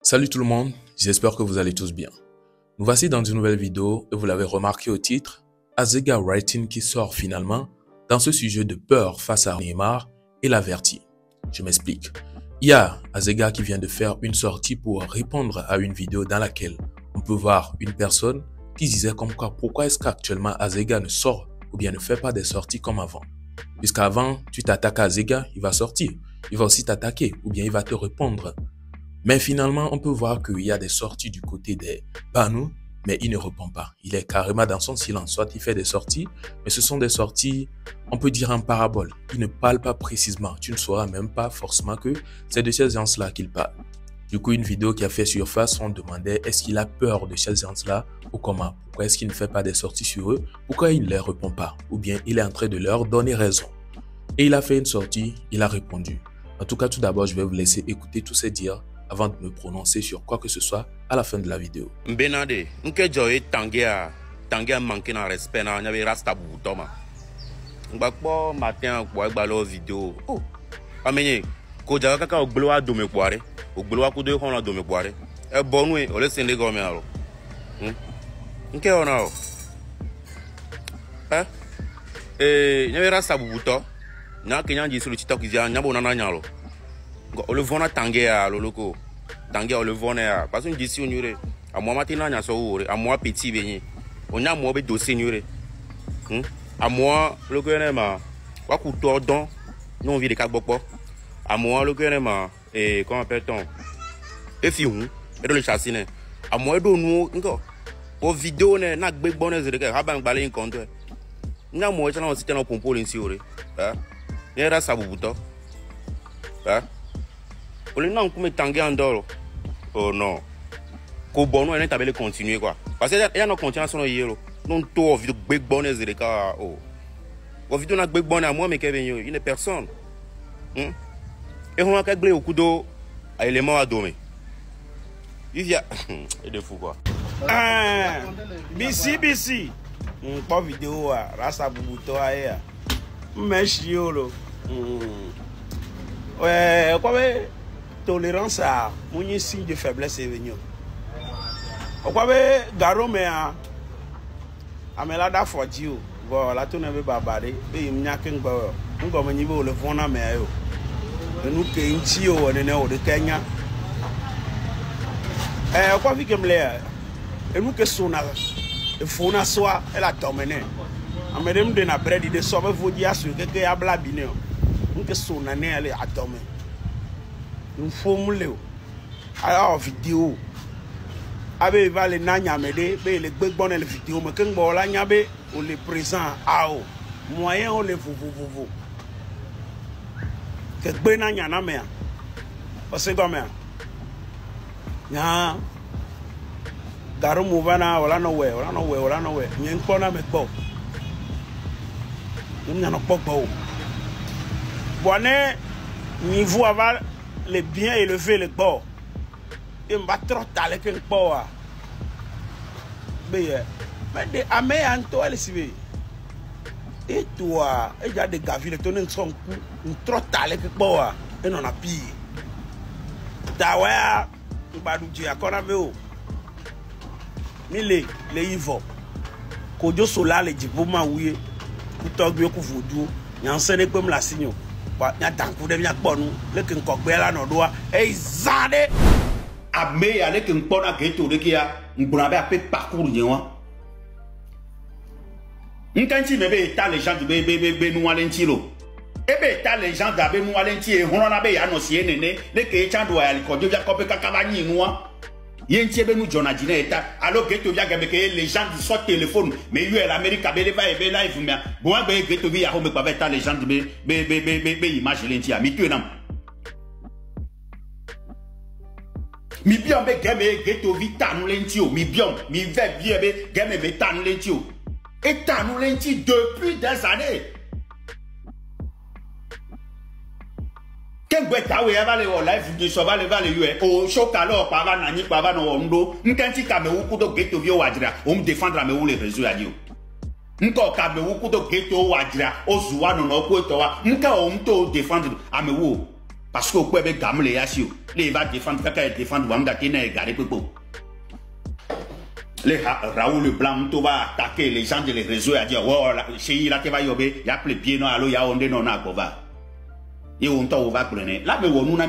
Salut tout le monde, j'espère que vous allez tous bien. Nous voici dans une nouvelle vidéo et vous l'avez remarqué au titre, Azega Writing qui sort finalement dans ce sujet de peur face à Neymar et l'avertit. Je m'explique. Il y a Azega qui vient de faire une sortie pour répondre à une vidéo dans laquelle on peut voir une personne qui disait comme quoi pourquoi est-ce qu'actuellement Azega ne sort ou bien ne fait pas des sorties comme avant. Puisqu'avant, tu t'attaques à Azega, il va sortir. Il va aussi t'attaquer ou bien il va te répondre. Mais finalement, on peut voir qu'il y a des sorties du côté des panneaux, mais il ne répond pas. Il est carrément dans son silence. Soit il fait des sorties, mais ce sont des sorties, on peut dire en parabole. Il ne parle pas précisément. Tu ne sauras même pas forcément que c'est de ces gens-là qu'il parle. Du coup, une vidéo qui a fait surface, on demandait est-ce qu'il a peur de ces gens-là ou comment? Pourquoi est-ce qu'il ne fait pas des sorties sur eux? Pourquoi il ne les répond pas? Ou bien il est en train de leur donner raison. Et il a fait une sortie, il a répondu. En tout cas, tout d'abord, je vais vous laisser écouter tous ces dires avant de me prononcer sur quoi que ce soit à la fin de la vidéo. Benade, nke joye tangia manqué na respect na nyabe rasta butoma. Ngba matin kwa gbalo vidéo. Oh. Amenye ko jaga kaka ogbelo wa do me kware. Ogbelo wa ko do ko na do me kware. E bonu e ole sende go me aro. Nke ona o. Nyabe rasta buto. Na kenya ji sulu TikTok izia nyabo na nyalo. On le vend à Tanguer, le loco. Tanguer, on le vend à. Parce qu'on dit si on y aurait. À moi, maintenant, il y a ça. À moi, petit, béni. On a moi, des dossiers. À moi, le gouvernement. Quoi qu'on t'en donne. Nous, on vit des cabocos. À moi, le gouvernement. Et comment appelle-t-on? Et fiou. Et dans le chassine. À moi, nous, encore. Pour vidéo, n'a pas de bonnes idées. Raban balé un compte. N'a moi, je n'ai pas de pompo ici. Il y a ça, vous bouton. On n'a pas tangué en dehors. Oh non. Qu'au bon, on est tabellé continuer quoi. Parce qu'il y a nos continuations sur nos yeux. Non, tout vidéo big bonnes et les cas. Oh. Au vidéo n'a big bonne à moi mais Kevin, il n'est personne. Et on a qu'à glisser au coup d'eau à élément à dommer. Il y a des fous quoi. BC. Pas vidéo à rasa bubuto aïe. Mais chiolo. Ouais, quoi tolérance à mon signe de faiblesse est venu. Pourquoi garo me a amela da fodio voilà tout n'avait babare et il n'y a qu'un go on comme niveau le fond na me yo nous que intio on est de Kenya quoi fi kem le et nous que sona le fond na soa elle a dominé amelem de na bread de so me fodi asu que ya bla bine nous que sona ne elle a dominé nous formule alors vidéo abe va le nanya mede be le gbegbo na le vidéo me ken bo la nya be o le présent ao moyen o le vovovovo ke gbe nanya na me o se go me nya garo mo bana wala no we nyen ko na me gbo nya no gbo bonne niveau avant les biens élevés les bords et m'a trop talé que le port mais de amé anto elle sibe et toi et il y a des gars qui tournent son coup trop talé que port et non a pire tawa mbadu ji akona me o mi le ivo kojo sola le jibo ma wuye ku togbe ku fodu yan sene pem la signo nya tanku de nya gbonu le kin ko gbe la no do e zade ame ale kin pona geto de kia ngbona be ape parcours yen wa nkanti mebe ta les gens de be nou alenti lo ebe ta les gens da be nou alenti e hono na be ya no sie nene le ke chando ya likojo ya kope kakaba nyi nou yenti be nou jona dine eta alo geto ya gabe ke les gens du so téléphone mais yo l'Amérique be le va e be live mais bon be geto bi ya ho me pa be ta les gens de be image lenti ya mi tu nam mi bien be game geto vita nou lenti o mi bien mi ve bien be game be ta nou lenti o et ta nou lenti depuis des années ken gbe tawe e va le live de so va le yo o shoka lo pa va na ni pa va no ndo nkanti ka me wuku do geto bi o wajira o me défendre me wo le réseau ya di o nko ka me wuku do geto o wajira o zuwa no no ko to wa nka o mto défendre a me wo parce que quoi be gamle yasio les va défendre kaka défendre wanga tena garé pepo les Raoul Blanc to va attaquer les gens des réseaux à dire oh chez il a te va yobé ya ple bien no allo ya onde no na kova et on to va prendre là me wonu na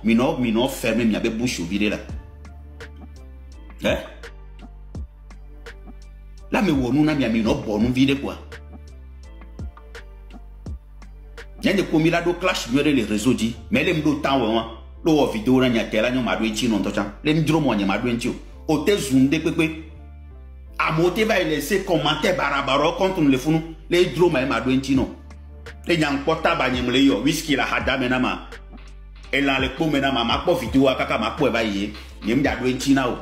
mino fermer mi abe bouche vide là hein là me wonu na mino bonu vide quoi il y a des commis do clash sur les réseaux dit mais les mdo temps lo vidéo na nyatela nyo madwe chi non to chan les mdro mo nya madwe nchi o te zunde pepe a moté va laisser commentaire barabaro contre le funu les dro ma madwe nchi non les nyang pota ba nyem le yo whisky la hada menama et là le ko menama ma po vidéo akaka ma po ba yi nyem da dwe nchi na o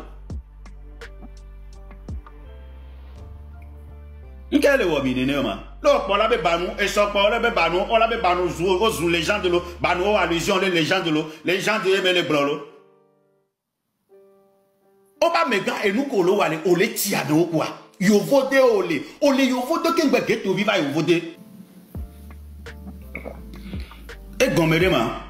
nkele wo mi nene ma lo pour la be banu et so pour la be banu on la be banu zou les gens de l'eau banu allusion les gens de l'eau les gens de aimer les blancs o ba mega et nous ko lo wale o le tia do quoi yo vote o le yo vote ke ngbe geto viva yo vote e gomere ma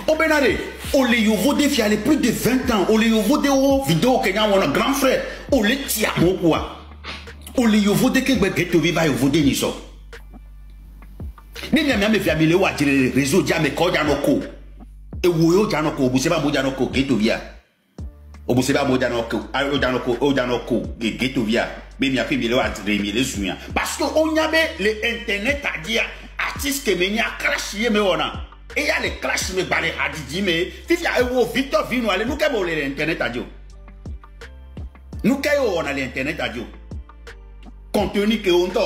o benade o le yo vote fi aller plus de 20 ans o le yo vote o vidéo Kenya wona grand frère o le tia mo quoi o le yo vote ke ngbe geto viva yo vote ni so ni nyame me fi amile wa jire réseau dia me ko ja no ko e wo yo ja no ko bu se ba mo ja no ko geto via obuseba mojanoko geto via be mi afi mi le wa mi le sunya parce que on yabe le internet a dit artiste que me nya crash ye me wona e ya le crash me bale hadiji me fifia e wo Victor Vino ale nous ke bo le internet a dio nous ke yo on a le internet a dio contenu que on to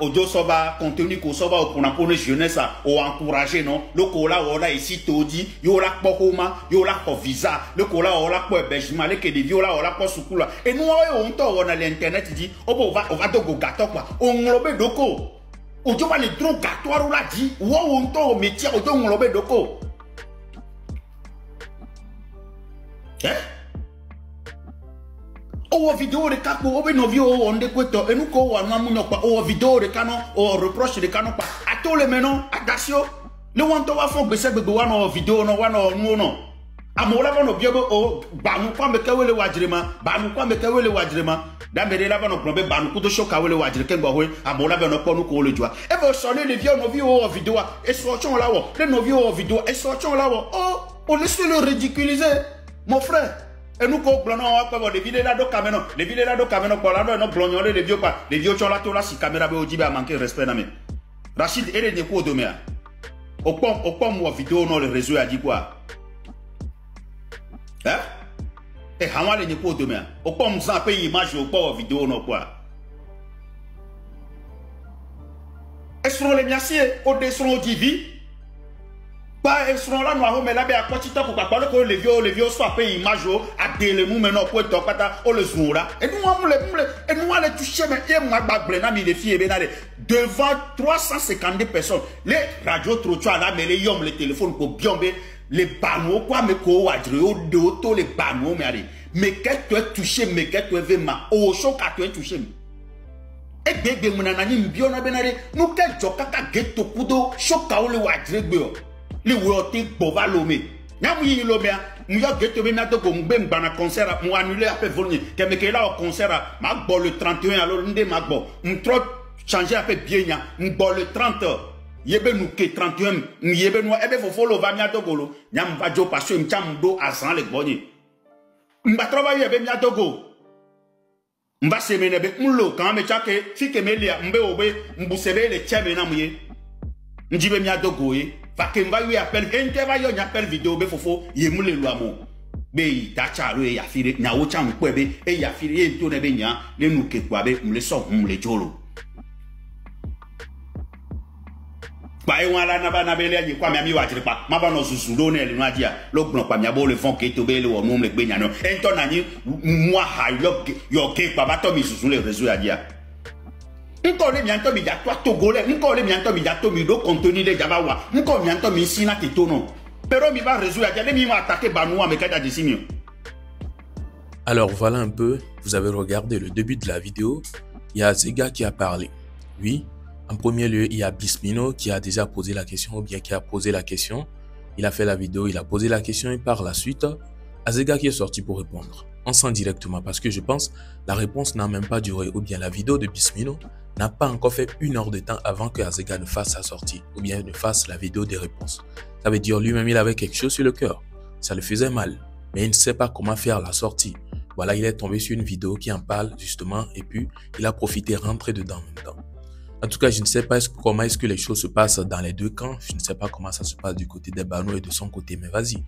ojo soba contenu ko soba pour na pone jeunesse o encourager non le kola ola ici todi yo la pokoma yo la ko visa le kola ola ko hébergement le ke de viola ola ko sukula et nous on to on a l'internet dit on va dogo gato quoi on nglobe doko ojo va le tro gato la dit wo on to métier ojo nglobe doko hein o vidéo de capo o be no vio onde kweto enu ko wa na munyo pa o vidéo de kano o reproche de kano pa atole menon adasio le wonto wa fo gbese gbegbe wa no vidéo no wa no nu no amola ba no biego o banu kwa meke wele wajirema banu kwa meke wele wajirema da mere la ba no plombe banu kudo shoka wele wajire ke ngbo we amola ba no ponu ko le jwa e be so le vio no vio o vidéo e so chon lawo le no vio o vidéo e so chon lawo o laisse le ridiculiser mon frère. Et nous ko blono wa ko de vidéo là do caméra ko la do no blonyo le vieux pas les vieux chola to la si caméra be ojibe a manquer respect na me Rachid ere ne ko do me o pom mo vidéo no le réseau a dit quoi hein et hamale ne ko do me o pom ça pe image o pom vidéo no quoi esro le miasie o de son divi pas esro la no a me la be akoti to ko pa ko le vieux soit pe image o adele mu me no ko to pata o le zura et nous on et nous on le toucher mais e ma gbagble na mi de fie be na de devant 352 personnes les radio trottoir là mais les yom le téléphone ko biombe les panneaux quoi me ko wadre o de auto les panneaux mais que tu es touché mais que tu es ma o so ka tu es touché e gbegbe mu na na ni biona be na de nous ke jokaka geto kudo so ka o le wadre gbe o le wote bova lome nyamu yi lome mu yo geto be na to ko mbe mbana concert mu annuler après volni ke me ke la au concert ma gbo le 31 alors nde ma gbo trop changer après bien nya gbo le 30 yebe nu ke 31 yebe nu ebe fo follow va mi atogolo nyam va jo parce que mcham do azan le gboni mba travailler yebe mi atogo mba semene be mlo kan me chake fike me lia mbe obe mbusebe le chebe na muye njibe mi atogo ye que m'a eu appel intervalle y appel vidéo be fofo yemu le luamo be ta chalo e ya fire nya wo cham kwebe e ya fire e to ne be nya le nu ke kwa be mle so mle jolo ba e wala na ba na be le yi kwa mi wa jire pa ma ba no susu lo ne le nu adia lo gbon pa mi abo le fon ke to be le wo nu mle gbe nya no en to na ni moi ha yo ke pa ba to mi susu le réseau adia nko le mianto mi jatwa togolais nko le mianto mi jato mi do contenu de jabawa nko mianto mi sina titono pero mi va résoudre ya mi va attaquer banoua me kada disimio. Alors voilà un peu, vous avez regardé le début de la vidéo, il y a Zega qui a parlé. Oui, En premier lieu, il y a Bismino qui a déjà posé la question ou bien qui a posé la question. Il a fait la vidéo, il a posé la question et par la suite, Azega qui est sorti pour répondre. On sent directement parce que je pense la réponse n'a même pas duré ou bien la vidéo de Bismino n'a pas encore fait 1 heure de temps avant que Azega ne fasse sa sortie ou bien ne fasse la vidéo des réponses. Ça veut dire lui-même il avait quelque chose sur le cœur. Ça le faisait mal, mais il ne sait pas comment faire la sortie. Voilà, il est tombé sur une vidéo qui en parle justement et puis il a profité rentrer dedans en même temps. En tout cas, je ne sais pas comment est-ce que les choses se passent dans les deux camps. Je ne sais pas comment ça se passe du côté des Bano et de son côté, mais vas-y.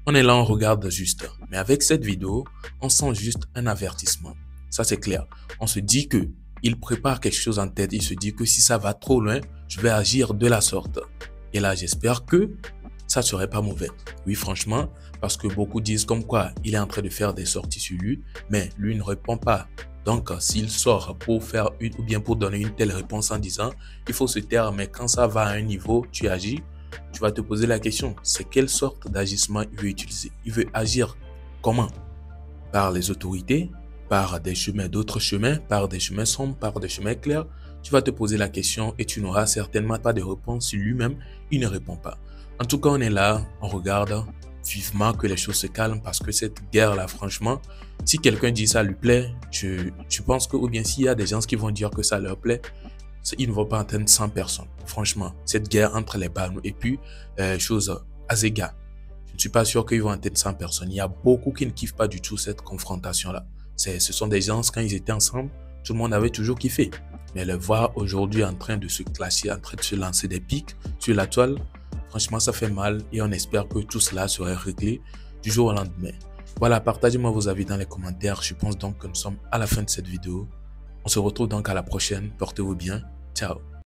On est là, on regarde juste. Mais avec cette vidéo, on sent juste un avertissement. Ça, c'est clair. On se dit que il prépare quelque chose en tête. Il se dit que si ça va trop loin, je vais agir de la sorte. Et là, j'espère que ça serait pas mauvais. Oui, franchement, parce que beaucoup disent comme quoi il est en train de faire des sorties sur lui, mais lui ne répond pas. Donc, s'il sort pour faire ou bien pour donner une telle réponse en disant il faut se taire, mais quand ça va à un niveau, tu agis, tu vas te poser la question, c'est quelle sorte d'agissement il veut utiliser? Il veut agir comment? Par les autorités, par des chemins, d'autres chemins, par des chemins sombres, par des chemins clairs? Tu vas te poser la question et tu n'auras certainement pas de réponse si lui-même, il ne répond pas. En tout cas, on est là, on regarde vivement que les choses se calment parce que cette guerre-là, franchement, si quelqu'un dit ça lui plaît, je pense que, ou bien s'il y a des gens qui vont dire que ça leur plaît, ils ne vont pas atteindre 100 personnes. Franchement, cette guerre entre les Bano et puis, Azega, je ne suis pas sûr qu'ils vont atteindre 100 personnes. Il y a beaucoup qui ne kiffent pas du tout cette confrontation-là. Ce sont des gens, quand ils étaient ensemble, tout le monde avait toujours kiffé. Mais le voir aujourd'hui en train de se clasher, en train de se lancer des pics sur la toile, franchement, ça fait mal et on espère que tout cela serait réglé du jour au lendemain. Voilà, partagez-moi vos avis dans les commentaires. Je pense donc que nous sommes à la fin de cette vidéo. On se retrouve donc à la prochaine. Portez-vous bien. Ciao.